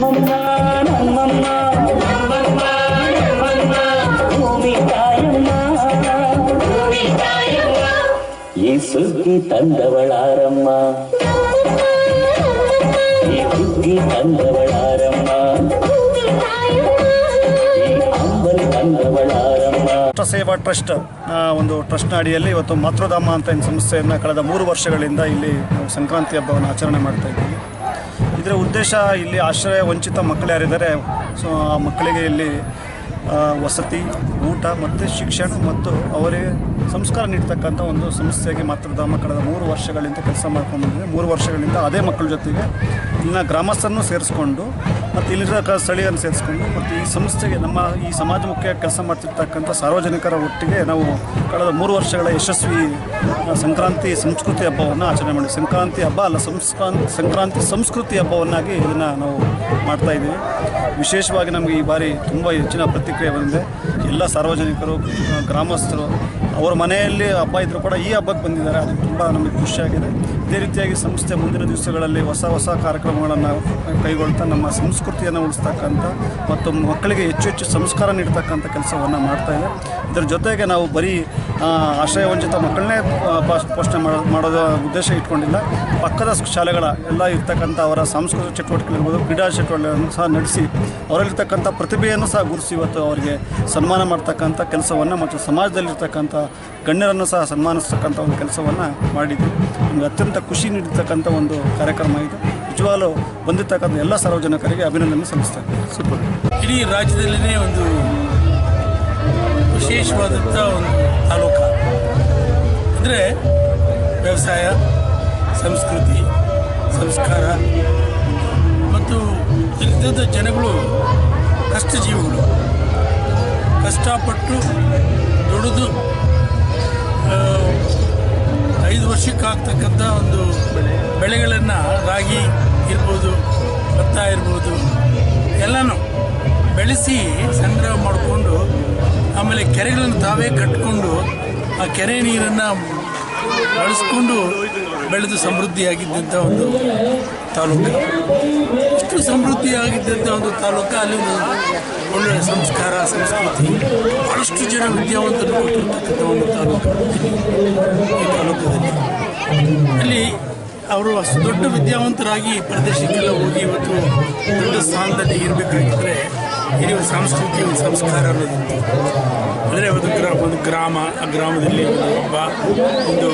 ನಮ್ಮಮ್ಮ ನಮ್ಮಮ್ಮ ಭೂಮಿ ತಾಯಮ್ಮ ಈ ಸುಗ್ಗಿ ತಂದವಳಾರಮ್ಮ ಈ ಸುಗ್ಗಿ ತಂದವಳಾರಮ್ಮ ಈ ಅಂಬಲ್ ತಂದವಳಾರಮ್ಮ. ಸೇವಾ ಟ್ರಸ್ಟ್ ಒಂದು ಟ್ರಸ್ಟ್ನ ಅಡಿಯಲ್ಲಿ ಇವತ್ತು ಮಾತೃಧಾಮ ಅಂತ ಒಂದು ಸಂಸ್ಥೆಯನ್ನು ಕಳೆದ 3 ವರ್ಷಗಳಿಂದ ಇಲ್ಲಿ ಸಂಕ್ರಾಂತಿ ಹಬ್ಬವನ್ನು ಆಚರಣೆ ಮಾಡ್ತಾ ಇದ್ದೀವಿ. ಇದರ ಉದ್ದೇಶ ಇಲ್ಲಿ ಆಶ್ರಯ ವಂಚಿತ ಮಕ್ಕಳು ಯಾರಿದ್ದಾರೆ, ಸೊ ಆ ಮಕ್ಕಳಿಗೆ ಇಲ್ಲಿ ವಸತಿ, ಊಟ ಮತ್ತು ಶಿಕ್ಷಣ ಮತ್ತು ಅವರಿಗೆ ಸಂಸ್ಕಾರ ನೀಡ್ತಕ್ಕಂಥ ಒಂದು ಸಂಸ್ಥೆಗೆ ಮಾತೃಧಾಮ ಕಳೆದ 3 ವರ್ಷಗಳಿಂದ ಕೆಲಸ ಮಾಡ್ಕೊಂಡಿದೆ. 3 ವರ್ಷಗಳಿಂದ ಅದೇ ಮಕ್ಕಳ ಜೊತೆಗೆ ಇಲ್ಲಿನ ಗ್ರಾಮಸ್ಥರನ್ನು ಸೇರಿಸ್ಕೊಂಡು ಮತ್ತು ಇಲ್ಲಿರೋ ಸ್ಥಳೀಯರನ್ನು ಸೇರಿಸ್ಕೊಂಡು ಮತ್ತು ಈ ಸಂಸ್ಥೆಗೆ ನಮ್ಮ ಈ ಸಮಾಜಮುಖಿ ಕೆಲಸ ಮಾಡ್ತಿರ್ತಕ್ಕಂಥ ಸಾರ್ವಜನಿಕರ ಒಟ್ಟಿಗೆ ನಾವು ಕಳೆದ 3 ವರ್ಷಗಳ ಯಶಸ್ವಿ ಸಂಕ್ರಾಂತಿ ಸಂಸ್ಕೃತಿ ಹಬ್ಬವನ್ನು ಆಚರಣೆ ಮಾಡಿ, ಸಂಕ್ರಾಂತಿ ಹಬ್ಬ ಅಲ್ಲ ಸಂಕ್ರಾಂತಿ ಸಂಸ್ಕೃತಿ ಹಬ್ಬವನ್ನಾಗಿ ಇದನ್ನು ನಾವು ಮಾಡ್ತಾಯಿದ್ದೀವಿ. ವಿಶೇಷವಾಗಿ ನಮಗೆ ಈ ಬಾರಿ ತುಂಬ ಹೆಚ್ಚಿನ ಪ್ರತಿಕ್ರಿಯೆ ಬಂದಿದೆ. ಎಲ್ಲ ಸಾರ್ವಜನಿಕರು, ಗ್ರಾಮಸ್ಥರು ಅವರ ಮನೆಯಲ್ಲಿ ಹಬ್ಬ ಇದ್ದರೂ ಕೂಡ ಈ ಹಬ್ಬಕ್ಕೆ ಬಂದಿದ್ದಾರೆ. ಅದು ತುಂಬ ನಮಗೆ ಖುಷಿಯಾಗಿದೆ. ಇದೇ ರೀತಿಯಾಗಿ ಸಂಸ್ಥೆ ಮುಂದಿನ ದಿವಸಗಳಲ್ಲಿ ಹೊಸ ಕಾರ್ಯಕ್ರಮಗಳನ್ನು ಕೈಗೊಳ್ತಾ ನಮ್ಮ ಸಂಸ್ಕೃತಿಯನ್ನು ಉಳಿಸ್ತಕ್ಕಂಥ ಮತ್ತು ಮಕ್ಕಳಿಗೆ ಹೆಚ್ಚು ಸಂಸ್ಕಾರ ನೀಡ್ತಕ್ಕಂಥ ಕೆಲಸವನ್ನು ಮಾಡ್ತಾಯಿದೆ. ಇದರ ಜೊತೆಗೆ ನಾವು ಬರೀ ಆಶ್ರಯ ವಂಚಿತ ಮಕ್ಕಳನ್ನೇ ಪೋಷಣೆ ಮಾಡೋದು ಉದ್ದೇಶ ಇಟ್ಕೊಂಡಿಲ್ಲ. ಪಕ್ಕದ ಶಾಲೆಗಳ ಎಲ್ಲ ಇರ್ತಕ್ಕಂಥ ಅವರ ಸಾಂಸ್ಕೃತಿಕ ಚಟುವಟಿಕೆಗಳಿರ್ಬೋದು, ಕ್ರೀಡಾ ಚಟುವಟಿಕೆಗಳನ್ನು ಸಹ ನಡೆಸಿ ಅವರಲ್ಲಿರ್ತಕ್ಕಂಥ ಪ್ರತಿಭೆಯನ್ನು ಸಹ ಗುರುತಿಸಿ ಇವತ್ತು ಅವರಿಗೆ ಸನ್ಮಾನ ಮಾಡ್ತಕ್ಕಂಥ ಕೆಲಸವನ್ನು ಮತ್ತು ಸಮಾಜದಲ್ಲಿರ್ತಕ್ಕಂಥ ಗಣ್ಯರನ್ನು ಸಹ ಸನ್ಮಾನಿಸ್ತಕ್ಕಂಥ ಒಂದು ಕೆಲಸವನ್ನು ಮಾಡಿದ್ವಿ. ನಮಗೆ ಅತ್ಯಂತ ಖುಷಿ ನೀಡಿರ್ತಕ್ಕಂಥ ಒಂದು ಕಾರ್ಯಕ್ರಮ ಇದು. ನಿಜವಾಗಲೂ ಬಂದಿರ್ತಕ್ಕಂಥ ಎಲ್ಲ ಸಾರ್ವಜನಿಕರಿಗೆ ಅಭಿನಂದನೆ ಸಲ್ಲಿಸ್ತೇನೆ. ಸೂಪರ್. ಇಡೀ ರಾಜ್ಯದಲ್ಲಿನೇ ಒಂದು ವಿಶೇಷವಾದಂಥ ಒಂದು ತಾಲೂಕು ಅಂದರೆ ವ್ಯವಸಾಯ, ಸಂಸ್ಕೃತಿ, ಸಂಸ್ಕಾರ ಮತ್ತು ಇಲ್ಲಿದ್ದ ಜನಗಳು ಕಷ್ಟಜೀವಿಗಳು, ಕಷ್ಟಪಟ್ಟು ದುಡಿದು 5 ವರ್ಷಕ್ಕೆ ಆಗ್ತಕ್ಕಂಥ ಒಂದು ಬೆಳೆಗಳನ್ನು, ರಾಗಿ ಇರ್ಬೋದು, ಭತ್ತ ಇರ್ಬೋದು, ಎಲ್ಲನೂ ಬೆಳೆಸಿ ಸಂಗ್ರಹ ಮಾಡಿಕೊಂಡು ಆಮೇಲೆ ಕೆರೆಗಳನ್ನು ತಾವೇ ಕಟ್ಟಿಕೊಂಡು ಆ ಕೆರೆ ನೀರನ್ನು ಬಳಸ್ಕೊಂಡು ಬೆಳೆದು ಸಮೃದ್ಧಿಯಾಗಿದ್ದಂಥ ಒಂದು ತಾಲೂಕು. ಇಷ್ಟು ಸಮೃದ್ಧಿಯಾಗಿದ್ದಂಥ ಒಂದು ತಾಲೂಕು, ಅಲ್ಲಿ ಒಳ್ಳೆಯ ಸಂಸ್ಕಾರ, ಸಂಸ್ಕೃತಿ, ಭಾಳಷ್ಟು ಜನ ವಿದ್ಯಾವಂತರು ಕೊಟ್ಟಿರ್ತಕ್ಕಂಥ ಒಂದು ತಾಲೂಕು ಈ ತಾಲೂಕದಲ್ಲಿ. ಅಲ್ಲಿ ಅವರು ಅಷ್ಟು ದೊಡ್ಡ ವಿದ್ಯಾವಂತರಾಗಿ ಪ್ರದೇಶಕ್ಕೆಲ್ಲ ಹೋಗಿ ಇವತ್ತು ದೊಡ್ಡ ಸ್ಥಾನದಲ್ಲಿ ಇರಬೇಕಾಗಿದ್ದರೆ ಇಲ್ಲಿ ಒಂದು ಸಂಸ್ಕೃತಿ, ಒಂದು ಸಂಸ್ಕಾರ ಅನ್ನೋದಿತ್ತು. ಅಂದರೆ ಒಂದು ಗ್ರಾಮ, ಆ ಗ್ರಾಮದಲ್ಲಿ ಒಂದು ಹಬ್ಬ, ಒಂದು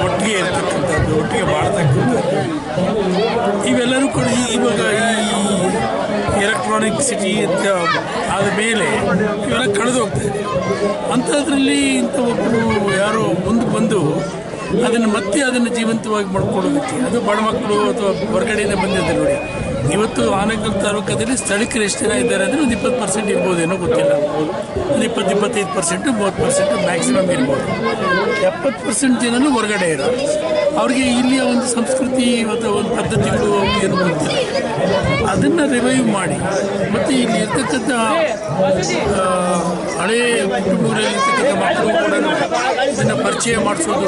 ಒಟ್ಟಿಗೆ ಇರ್ತಕ್ಕಂಥದ್ದು, ಒಟ್ಟಿಗೆ ಬಾಳ್ತಕ್ಕಂಥದ್ದು, ಇವೆಲ್ಲರೂ ಕೂಡ ಇವಾಗ ಈ ಎಲೆಕ್ಟ್ರಾನಿಕ್ ಸಿಟಿ ಅಂತ ಆದ ಮೇಲೆ ಇವೆಲ್ಲ ಕಳೆದು ಹೋಗ್ತಾ ಇದೆ. ಅಂಥದ್ರಲ್ಲಿ ಇಂಥ ಒಬ್ಬರು ಯಾರೋ ಮುಂದೆ ಬಂದು ಅದನ್ನು ಜೀವಂತವಾಗಿ ಮಾಡ್ಕೊಳ್ಳೋದಕ್ಕೆ, ಅದು ಬಡ ಮಕ್ಕಳು ಅಥವಾ ಹೊರಗಡೆಯಿಂದ ಬಂದಿದ್ದಾರೆ ನೋಡಿ. ಇವತ್ತು ಆನೇಕಲ್ ತಾಲೂಕದಲ್ಲಿ ಸ್ಥಳೀಕರು ಎಷ್ಟು ಜನ ಇದ್ದಾರೆ ಅಂದರೆ ಒಂದು 20% ಇರ್ಬೋದೇನೋ ಗೊತ್ತಿಲ್ಲ. ಒಂದು 20-25%, 30% ಮ್ಯಾಕ್ಸಿಮಮ್ ಇರ್ಬೋದು. 70% ಜನರು ಹೊರಗಡೆ ಇರೋದು. ಅವ್ರಿಗೆ ಇಲ್ಲಿಯ ಒಂದು ಸಂಸ್ಕೃತಿ ಮತ್ತು ಒಂದು ಪದ್ಧತಿಗಳು ಏನು ಗೊತ್ತಿಲ್ಲ. ಅದನ್ನು ರಿವೈವ್ ಮಾಡಿ ಮತ್ತು ಇಲ್ಲಿ ಇರ್ತಕ್ಕಂಥ ಹಳೆಯ ಕುಟುಂಬಗಳಲ್ಲಿ ಇರ್ತಕ್ಕಂಥ ಮಕ್ಕಳು ಕೂಡ ಇದನ್ನು ಪರಿಚಯ ಮಾಡಿಸೋದು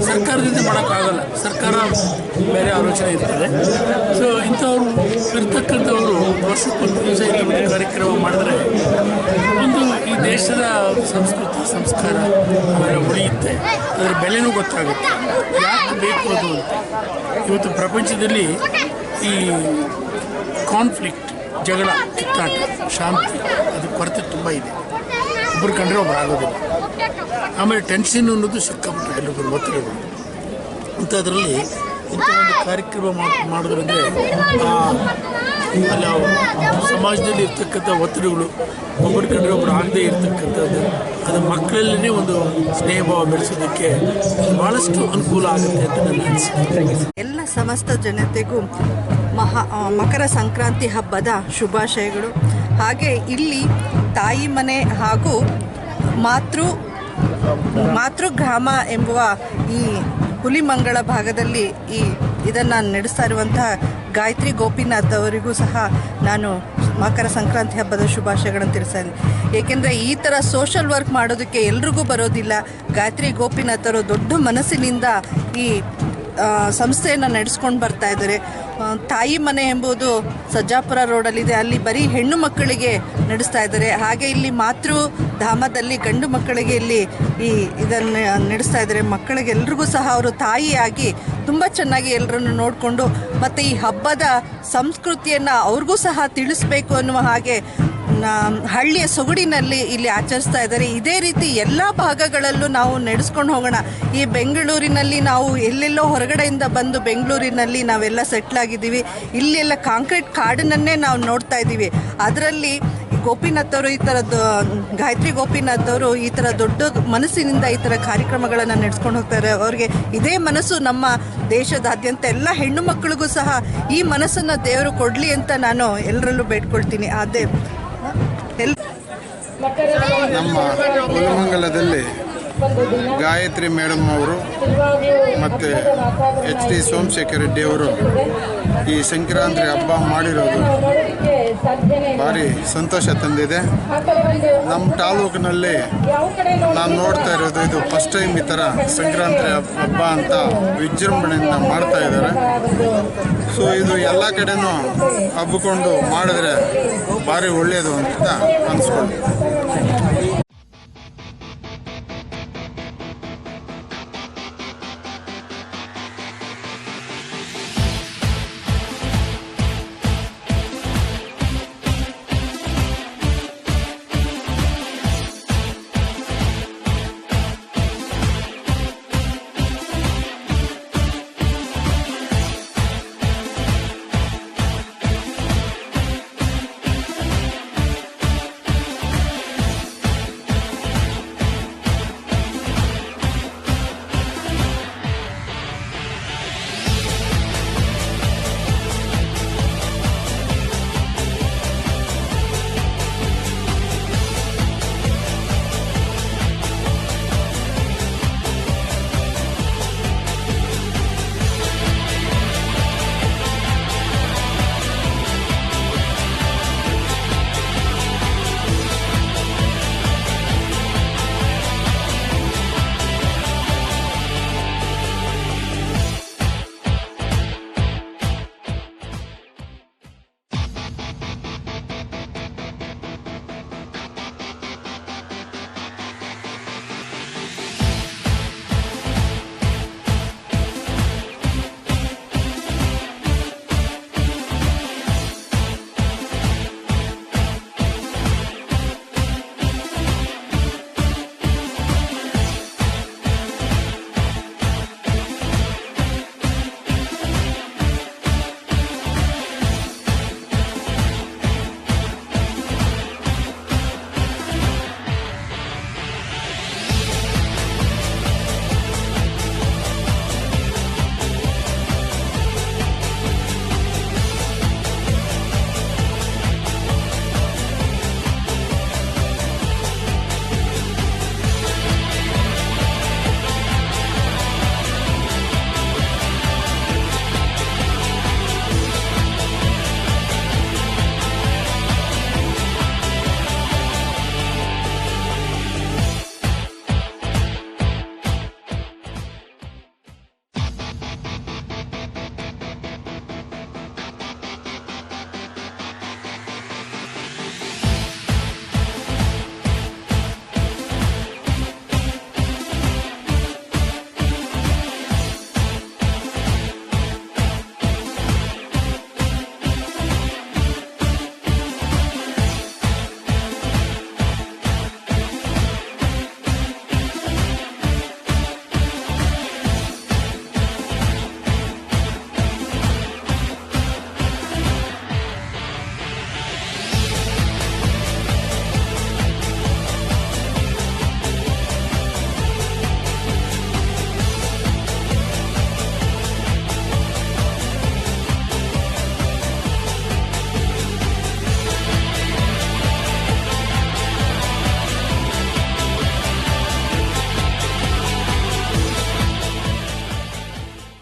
ಸರ್ಕಾರದಿಂದ ಮಾಡೋಕ್ಕಾಗಲ್ಲ. ಸರ್ಕಾರ ಬೇರೆ ಆಲೋಚನೆ ಇರ್ತದೆ. ಸೊ ಇಂಥವ್ರು ಇರ್ತಕ್ಕಂಥವರು ವರ್ಷಕ್ಕೊಂದು ದಿವಸ ಇಲ್ಲಿ ಕಾರ್ಯಕ್ರಮ ಮಾಡಿದ್ರೆ ಒಂದು ಈ ದೇಶದ ಸಂಸ್ಕೃತಿ, ಸಂಸ್ಕಾರ ಉಳಿಯುತ್ತೆ. ಅದರ ಬೆಲೆನೂ ಗೊತ್ತಾಗುತ್ತೆ, ಯಾಕೆ ಬೇಕು ಅದು ಅಂತ. ಇವತ್ತು ಪ್ರಪಂಚದಲ್ಲಿ ಈ ಕಾನ್ಫ್ಲಿಕ್ಟ್, ಜಗಳ, ಕಿತ್ತಾಟ, ಶಾಂತಿ, ಅದು ಕೊರತೆ ತುಂಬ ಇದೆ. ಒಬ್ಬರು ಕಂಡ್ರೆ ಒಬ್ಬರು ಆಗೋದಿಲ್ಲ. ಆಮೇಲೆ ಟೆನ್ಷನ್ ಅನ್ನೋದು ಸಿಕ್ಕಾಬಿಟ್ಟು ಎಲ್ಲೊಬ್ಬರು ಒತ್ತಡ ಬಂದು ಇಂಥದ್ರಲ್ಲಿ ಇಂಥ ಒಂದು ಕಾರ್ಯಕ್ರಮ ಮಾಡೋದ್ರಂದರೆ ಅಲ್ಲಿ ಸಮಾಜದಲ್ಲಿ ಇರ್ತಕ್ಕಂಥ ಒತ್ತಡಗಳು ಒಬ್ಬರು ಕಂಡ್ರೆ ಒಬ್ಬರು ಆಗದೇ ಇರ್ತಕ್ಕಂಥದ್ದು, ಅದು ಮಕ್ಕಳಲ್ಲೇ ಒಂದು ಸ್ನೇಹ ಭಾವ ಬೆಳೆಸೋದಕ್ಕೆ ಭಾಳಷ್ಟು ಅನುಕೂಲ ಆಗುತ್ತೆ ಅಂತ ನನ್ನ ಅನಿಸಿಕೆ. ಎಲ್ಲ ಸಮಸ್ತ ಜನತೆಗೂ ಮಕರ ಸಂಕ್ರಾಂತಿ ಹಬ್ಬದ ಶುಭಾಶಯಗಳು. ಹಾಗೆ ಇಲ್ಲಿ ತಾಯಿ ಮನೆ ಹಾಗೂ ಮಾತೃಗ್ರಾಮ ಎಂಬುವ ಈ ಹುಲಿಮಂಗಳ ಭಾಗದಲ್ಲಿ ಇದನ್ನು ನಡೆಸ್ತಾ ಇರುವಂತಹ ಗಾಯತ್ರಿ ಗೋಪಿನಾಥ್ ಅವರಿಗೂ ಸಹ ನಾನು ಮಕರ ಸಂಕ್ರಾಂತಿ ಹಬ್ಬದ ಶುಭಾಶಯಗಳನ್ನು ತಿಳಿಸ್ತೀನಿ. ಏಕೆಂದರೆ ಈ ಥರ ಸೋಷಲ್ ವರ್ಕ್ ಮಾಡೋದಕ್ಕೆ ಎಲ್ರಿಗೂ ಬರೋದಿಲ್ಲ. ಗಾಯತ್ರಿ ಗೋಪಿನಾಥ್ ಅವರು ದೊಡ್ಡ ಮನಸ್ಸಿನಿಂದ ಈ ಸಂಸ್ಥೆಯನ್ನು ನಡೆಸ್ಕೊಂಡು ಬರ್ತಾ ಇದ್ದಾರೆ. ತಾಯಿ ಮನೆ ಎಂಬುದು ಸಜ್ಜಾಪುರ ರೋಡಲ್ಲಿದೆ. ಅಲ್ಲಿ ಬರೀ ಹೆಣ್ಣು ಮಕ್ಕಳಿಗೆ ನಡೆಸ್ತಾ ಇದ್ದಾರೆ. ಹಾಗೆ ಇಲ್ಲಿ ಮಾತೃಧಾಮದಲ್ಲಿ ಗಂಡು ಮಕ್ಕಳಿಗೆ ಇಲ್ಲಿ ಇದನ್ನು ನಡೆಸ್ತಾ ಇದ್ದಾರೆ. ಮಕ್ಕಳಿಗೆ ಎಲ್ರಿಗೂ ಸಹ ಅವರು ತಾಯಿಯಾಗಿ ತುಂಬ ಚೆನ್ನಾಗಿ ಎಲ್ಲರನ್ನು ನೋಡಿಕೊಂಡು ಮತ್ತು ಈ ಹಬ್ಬದ ಸಂಸ್ಕೃತಿಯನ್ನು ಅವ್ರಿಗೂ ಸಹ ತಿಳಿಸ್ಬೇಕು ಅನ್ನುವ ಹಾಗೆ ಹಳ್ಳಿಯ ಸೊಗಡಿನಲ್ಲಿ ಇಲ್ಲಿ ಆಚರಿಸ್ತಾ ಇದ್ದಾರೆ. ಇದೇ ರೀತಿ ಎಲ್ಲ ಭಾಗಗಳಲ್ಲೂ ನಾವು ನಡೆಸ್ಕೊಂಡು ಹೋಗೋಣ. ಈ ಬೆಂಗಳೂರಿನಲ್ಲಿ ನಾವು ಎಲ್ಲೆಲ್ಲೋ ಹೊರಗಡೆಯಿಂದ ಬಂದು ಬೆಂಗಳೂರಿನಲ್ಲಿ ನಾವೆಲ್ಲ ಸೆಟ್ಲ್ ಆಗಿದ್ದೀವಿ. ಇಲ್ಲೆಲ್ಲ ಕಾಂಕ್ರೀಟ್ ಕಾಡನ್ನೇ ನಾವು ನೋಡ್ತಾ ಇದ್ದೀವಿ. ಅದರಲ್ಲಿ ಗೋಪಿನಾಥ್ ಅವರು ಈ ಥರದ್ದು ಗಾಯತ್ರಿ ಗೋಪಿನಾಥ್ ಅವರು ಈ ಥರ ದೊಡ್ಡ ಮನಸ್ಸಿನಿಂದ ಈ ಥರ ಕಾರ್ಯಕ್ರಮಗಳನ್ನು ನಡೆಸ್ಕೊಂಡು ಹೋಗ್ತಾರೆ. ಅವ್ರಿಗೆ ಇದೇ ಮನಸ್ಸು ನಮ್ಮ ದೇಶದಾದ್ಯಂತ ಎಲ್ಲ ಹೆಣ್ಣು ಮಕ್ಕಳಿಗೂ ಸಹ ಈ ಮನಸ್ಸನ್ನು ದೇವರು ಕೊಡಲಿ ಅಂತ ನಾನು ಎಲ್ಲರಲ್ಲೂ ಬೇಡ್ಕೊಳ್ತೀನಿ. ಅದೇ ನಮ್ಮ ಹುಲಿಮಂಗಲದಲ್ಲಿ ಗಾಯತ್ರಿ ಮೇಡಮ್ ಅವರು ಮತ್ತು HD ಸೋಮಶೇಖರ್ ರೆಡ್ಡಿ ಅವರು ಈ ಸಂಕ್ರಾಂತಿ ಹಬ್ಬ ಮಾಡಿರೋದು ಭಾರಿ ಸಂತೋಷ ತಂದಿದೆ. ನಮ್ಮ ತಾಲೂಕಿನಲ್ಲಿ ನಾನು ನೋಡ್ತಾ ಇರೋದು ಇದು ಫಸ್ಟ್ ಟೈಮ್ ಈ ಥರ ಸಂಕ್ರಾಂತಿ ಹಬ್ಬ ಅಂತ ವಿಜೃಂಭಣೆಯಿಂದ ಮಾಡ್ತಾ ಇದ್ದಾರೆ. ಸೊ ಇದು ಎಲ್ಲ ಕಡೆನೂ ಹಬ್ಬಿಕೊಂಡು ಮಾಡಿದ್ರೆ ಭಾರಿ ಒಳ್ಳೆಯದು ಅಂತ ಅನಿಸ್ಕೊಂಡು